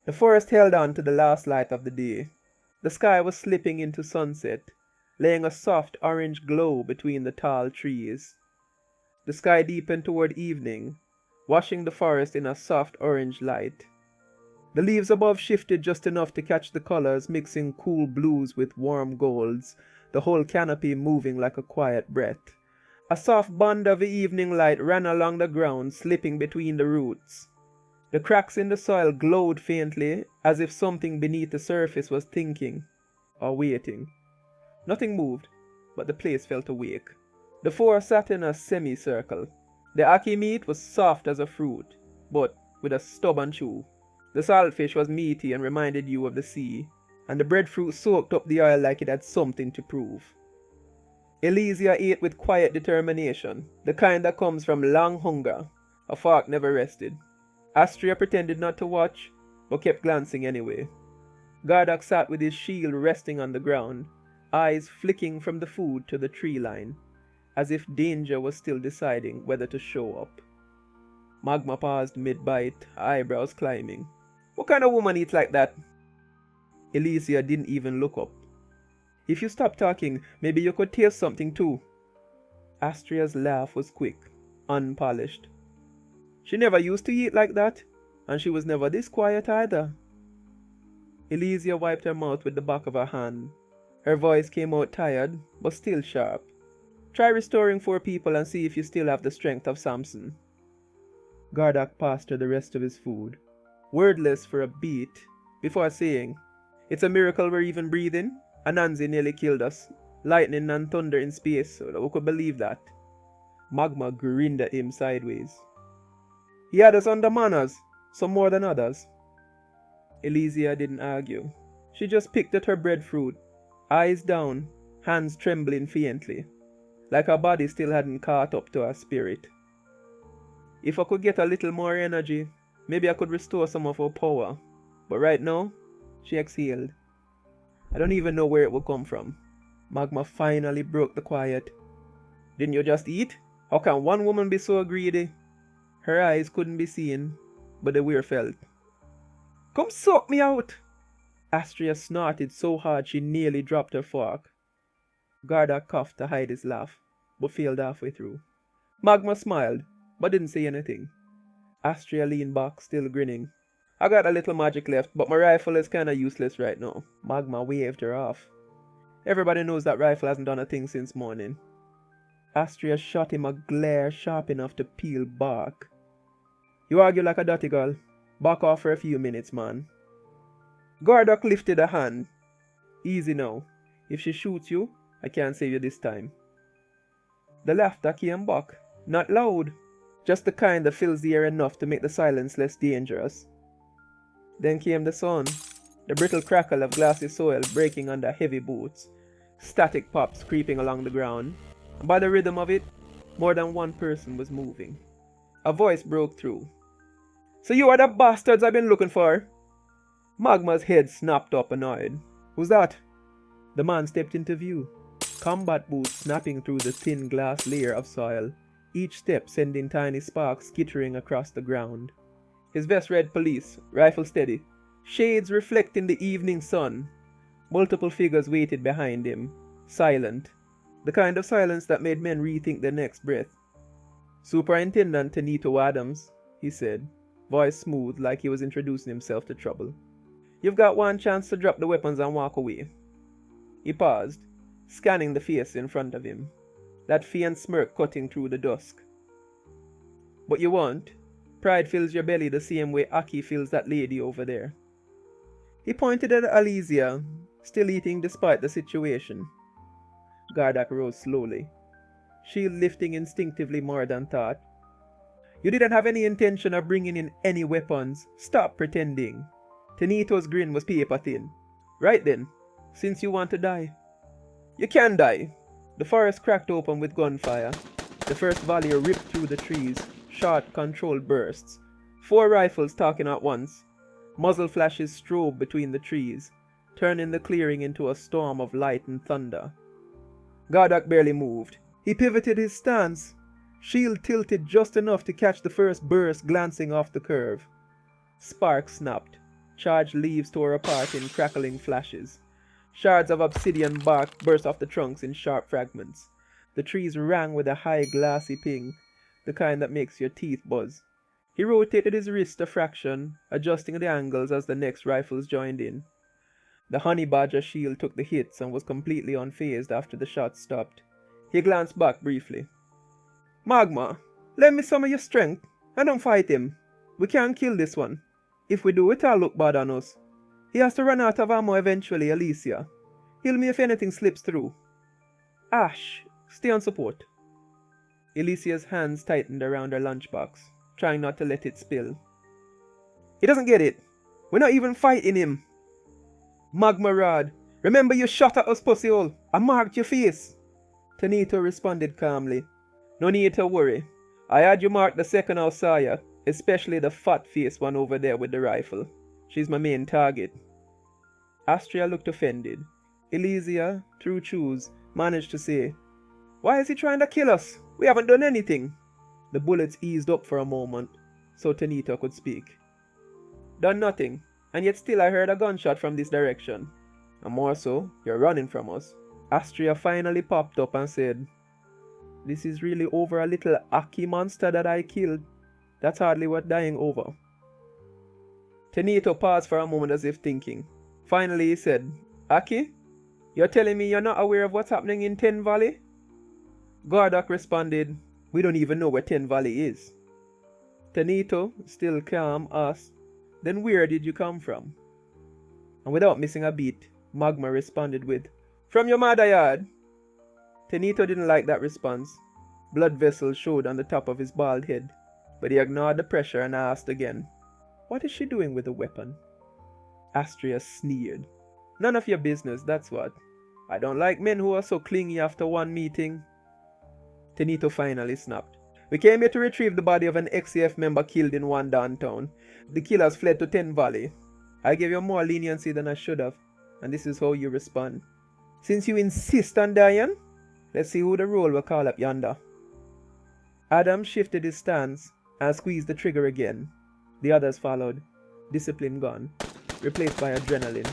The forest held on to the last light of the day. The sky was slipping into sunset, laying a soft orange glow between the tall trees. The sky deepened toward evening, washing the forest in a soft orange light. The leaves above shifted just enough to catch the colors, mixing cool blues with warm golds, the whole canopy moving like a quiet breath. A soft band of the evening light ran along the ground, slipping between the roots. The cracks in the soil glowed faintly, as if something beneath the surface was thinking, or waiting. Nothing moved, but the place felt awake. The four sat in a semicircle. The ackee meat was soft as a fruit, but with a stubborn chew. The saltfish was meaty and reminded you of the sea, and the breadfruit soaked up the oil like it had something to prove. Elysia ate with quiet determination, the kind that comes from long hunger. A fork never rested. Astria pretended not to watch, but kept glancing anyway. Gardock sat with his shield resting on the ground, eyes flicking from the food to the tree line, as if danger was still deciding whether to show up. Magma paused mid-bite, eyebrows climbing. What kind of woman eats like that? Elysia didn't even look up. If you stop talking, maybe you could taste something too. Astria's laugh was quick, unpolished. She never used to eat like that, and she was never this quiet either. Elysia wiped her mouth with the back of her hand. Her voice came out tired, but still sharp. Try restoring 4 people and see if you still have the strength of Samson. Gardock passed her the rest of his food, wordless for a beat, before saying, "It's a miracle we're even breathing. Anansi nearly killed us. Lightning and thunder in space, so who could believe that?" Magma grinned at him sideways. "He had us under manners, some more than others." Elysia didn't argue. She just picked at her breadfruit, eyes down, hands trembling faintly, like her body still hadn't caught up to her spirit. "If I could get a little more energy, maybe I could restore some of her power. But right now," she exhaled, "I don't even know where it would come from." Magma finally broke the quiet. "Didn't you just eat? How can one woman be so greedy?" Her eyes couldn't be seen, but they were felt. "Come suck me out!" Astria snorted so hard she nearly dropped her fork. Gardock coughed to hide his laugh, but failed halfway through. Magma smiled, but didn't say anything. Astria leaned back, still grinning. "I got a little magic left, but my rifle is kinda useless right now." Magma waved her off. "Everybody knows that rifle hasn't done a thing since morning." Astria shot him a glare sharp enough to peel bark. "You argue like a dirty girl. Back off for a few minutes, man." Gardock lifted a hand. "Easy now. If she shoots you, I can't save you this time." The laughter came back, not loud, just the kind that fills the air enough to make the silence less dangerous. Then came the sun, the brittle crackle of glassy soil breaking under heavy boots, static pops creeping along the ground, and by the rhythm of it, more than one person was moving. A voice broke through. "So you are the bastards I've been looking for?" Magma's head snapped up, annoyed. "Who's that?" The man stepped into view, combat boots snapping through the thin glass layer of soil, each step sending tiny sparks skittering across the ground. His vest read police, rifle steady, shades reflecting the evening sun. Multiple figures waited behind him, silent, the kind of silence that made men rethink their next breath. "Superintendent Teneto Adams," he said, voice smooth like he was introducing himself to trouble. "You've got one chance to drop the weapons and walk away." He paused, scanning the face in front of him, that faint smirk cutting through the dusk. "But you won't. Pride fills your belly the same way Aki fills that lady over there." He pointed at Elysia, still eating despite the situation. Gardock rose slowly, shield lifting instinctively more than thought. "You didn't have any intention of bringing in any weapons. Stop pretending." Teneto's grin was paper thin. "Right then, since you want to die." "You can die." The forest cracked open with gunfire. The first volley ripped through the trees, short, controlled bursts. 4 rifles talking at once. Muzzle flashes strove between the trees, turning the clearing into a storm of light and thunder. Gardock barely moved. He pivoted his stance, shield tilted just enough to catch the first burst glancing off the curve. Sparks snapped. Charged leaves tore apart in crackling flashes. Shards of obsidian bark burst off the trunks in sharp fragments. The trees rang with a high glassy ping, the kind that makes your teeth buzz. He rotated his wrist a fraction, adjusting the angles as the next rifles joined in. The honey badger shield took the hits and was completely unfazed after the shots stopped. He glanced back briefly. Magma, lend me some of your strength, and don't fight him. We can't kill this one. If we do, it'll look bad on us. He has to run out of ammo eventually, Alicia. Heal me if anything slips through. Ash, stay on support. Alicia's hands tightened around her lunchbox, trying not to let it spill. He doesn't get it. We're not even fighting him. Magma Rod, remember you shot at us, pussyhole. I marked your face. Teneto responded calmly. No need to worry. I had you marked the second I saw you, especially the fat-faced one over there with the rifle. She's my main target. Astria looked offended. Elysia, through chews, managed to say, Why is he trying to kill us? We haven't done anything. The bullets eased up for a moment, so Teneto could speak. Done nothing, and yet still I heard a gunshot from this direction. And more so, you're running from us. Astria finally popped up and said, This is really over a little Aki monster that I killed. That's hardly worth dying over. Teneto paused for a moment as if thinking. Finally he said, Aki, you're telling me you're not aware of what's happening in Ten Valley? Gardock responded, We don't even know where Ten Valley is. Teneto, still calm, asked, Then where did you come from? And without missing a beat, Magma responded with, From your mother yard. Teneto didn't like that response. Blood vessels showed on the top of his bald head, but he ignored the pressure and asked again, What is she doing with the weapon? Astria sneered. None of your business, that's what. I don't like men who are so clingy after one meeting. Teneto finally snapped. We came here to retrieve the body of an XCF member killed in one downtown. The killers fled to Ten Valley. I gave you more leniency than I should have, and this is how you respond. Since you insist on dying, let's see who the roll will call up yonder. Adam shifted his stance and squeezed the trigger again. The others followed, discipline gone, replaced by adrenaline.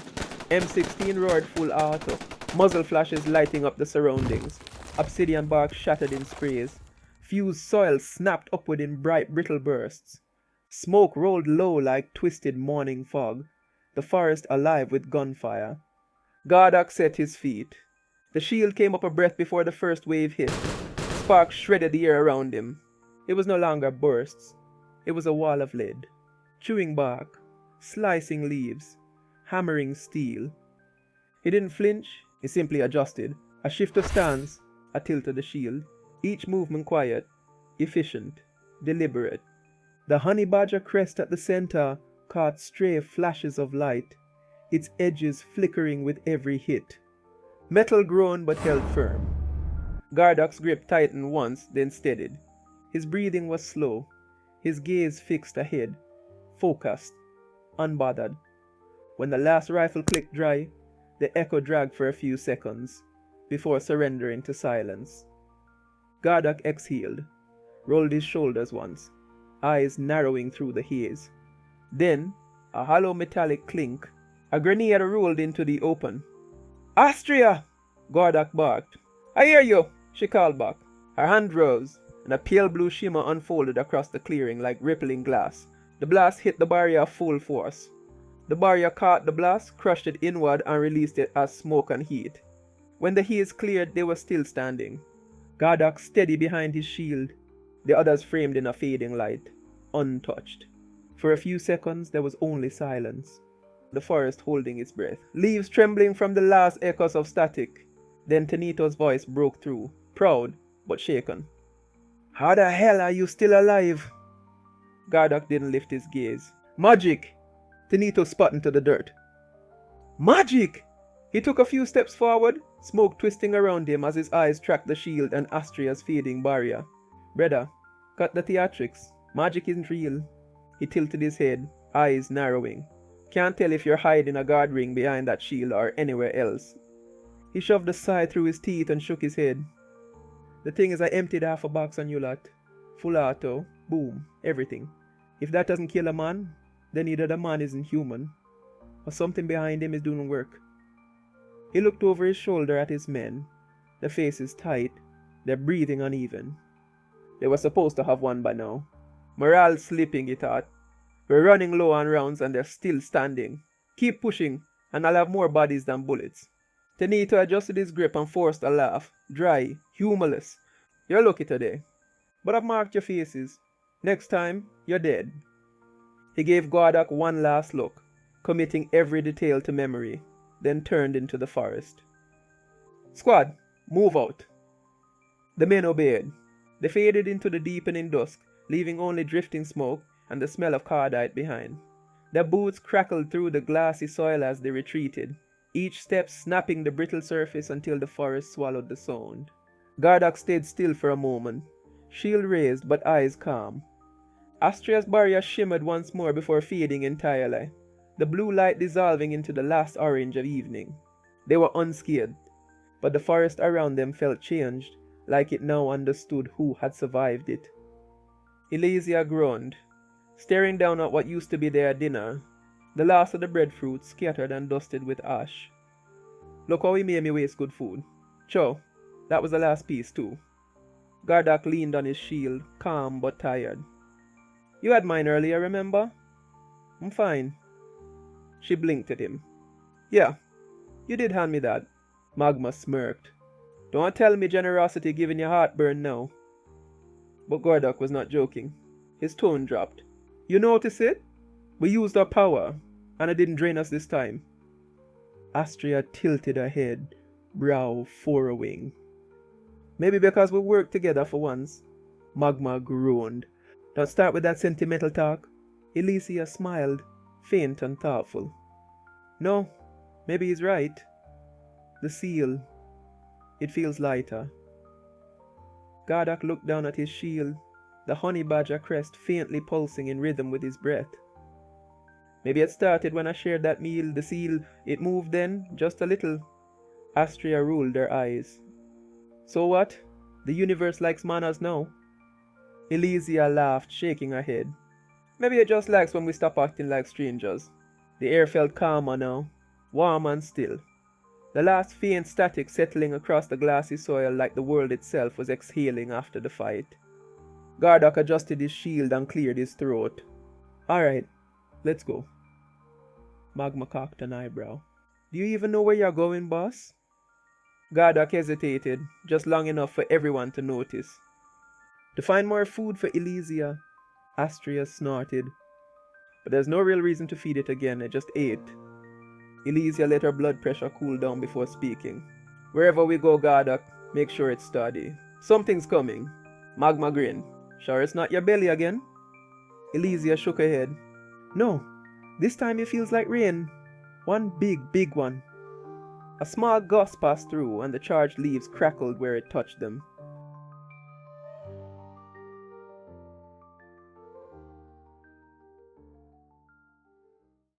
M16 roared full auto, muzzle flashes lighting up the surroundings. Obsidian bark shattered in sprays. Fused soil snapped upward in bright brittle bursts. Smoke rolled low like twisted morning fog, the forest alive with gunfire. Gardock set his feet. The shield came up a breath before the first wave hit. Sparks shredded the air around him. It was no longer bursts. It was a wall of lead. Chewing bark, slicing leaves, hammering steel. He didn't flinch, he simply adjusted. A shift of stance, a tilt of the shield. Each movement quiet, efficient, deliberate. The honey badger crest at the center caught stray flashes of light, its edges flickering with every hit. Metal groaned but held firm. Gardock's grip tightened once, then steadied. His breathing was slow, his gaze fixed ahead, focused, unbothered. When the last rifle clicked dry, the echo dragged for a few seconds, before surrendering to silence. Gardock exhaled, rolled his shoulders once, eyes narrowing through the haze. Then, a hollow metallic clink, a grenade rolled into the open. Astria! Gardock barked. I hear you, she called back. Her hand rose, and a pale blue shimmer unfolded across the clearing like rippling glass. The blast hit the barrier full force. The barrier caught the blast, crushed it inward, and released it as smoke and heat. When the haze cleared, they were still standing. Gardock steady behind his shield, the others framed in a fading light, untouched. For a few seconds there was only silence, the forest holding its breath, leaves trembling from the last echoes of static. Then Teneto's voice broke through, proud but shaken. How the hell are you still alive? Gardock didn't lift his gaze. Magic! Teneto spat into the dirt. Magic! He took a few steps forward, smoke twisting around him as his eyes tracked the shield and Astria's fading barrier. Brother, cut the theatrics. Magic isn't real. He tilted his head, eyes narrowing. Can't tell if you're hiding a guard ring behind that shield or anywhere else. He shoved a sigh through his teeth and shook his head. The thing is, I emptied half a box on you lot. Full auto, boom, everything. If that doesn't kill a man, then either the man isn't human, or something behind him is doing work. He looked over his shoulder at his men. Their faces tight, their breathing uneven. They were supposed to have won by now. Morale slipping, he thought. We're running low on rounds and they're still standing. Keep pushing, and I'll have more bodies than bullets. Teneto adjusted his grip and forced a laugh, dry, humorless. You're lucky today. But I've marked your faces. Next time, you're dead. He gave Gardock one last look, committing every detail to memory, then turned into the forest. Squad, move out. The men obeyed. They faded into the deepening dusk, leaving only drifting smoke and the smell of cardite behind. Their boots crackled through the glassy soil as they retreated, each step snapping the brittle surface until the forest swallowed the sound. Gardock stayed still for a moment, shield raised but eyes calm. Astria's barrier shimmered once more before fading entirely, the blue light dissolving into the last orange of evening. They were unscathed, but the forest around them felt changed, like it now understood who had survived it. Elysia groaned, staring down at what used to be their dinner, the last of the breadfruit scattered and dusted with ash. Look how he made me waste good food. Cho, that was the last piece too. Gardock leaned on his shield, calm but tired. You had mine earlier, remember? I'm fine. She blinked at him. Yeah, you did hand me that. Magma smirked. Don't tell me generosity giving you heartburn now. But Gardock was not joking. His tone dropped. You notice it? We used our power, and it didn't drain us this time. Astria tilted her head, brow furrowing. Maybe because we worked together for once. Magma groaned. Don't start with that sentimental talk. Elysia smiled, faint and thoughtful. No, maybe he's right. The seal. It feels lighter. Gardock looked down at his shield, the honey badger crest faintly pulsing in rhythm with his breath. Maybe it started when I shared that meal, the seal. It moved then, just a little. Astria rolled her eyes. So what? The universe likes manners now. Elysia laughed, shaking her head. Maybe it just likes when we stop acting like strangers. The air felt calmer now, warm and still. The last faint static settling across the glassy soil like the world itself was exhaling after the fight. Gardock adjusted his shield and cleared his throat. Alright, let's go. Magma cocked an eyebrow. Do you even know where you're going, boss? Gardock hesitated, just long enough for everyone to notice. To find more food for Elysia, Astria snorted. But there's no real reason to feed it again, it just ate. Elysia let her blood pressure cool down before speaking. Wherever we go, Gardock, make sure it's steady. Something's coming. Magma grinned. Sure it's not your belly again? Elysia shook her head. No, this time it feels like rain. One big one. A small gust passed through and the charged leaves crackled where it touched them.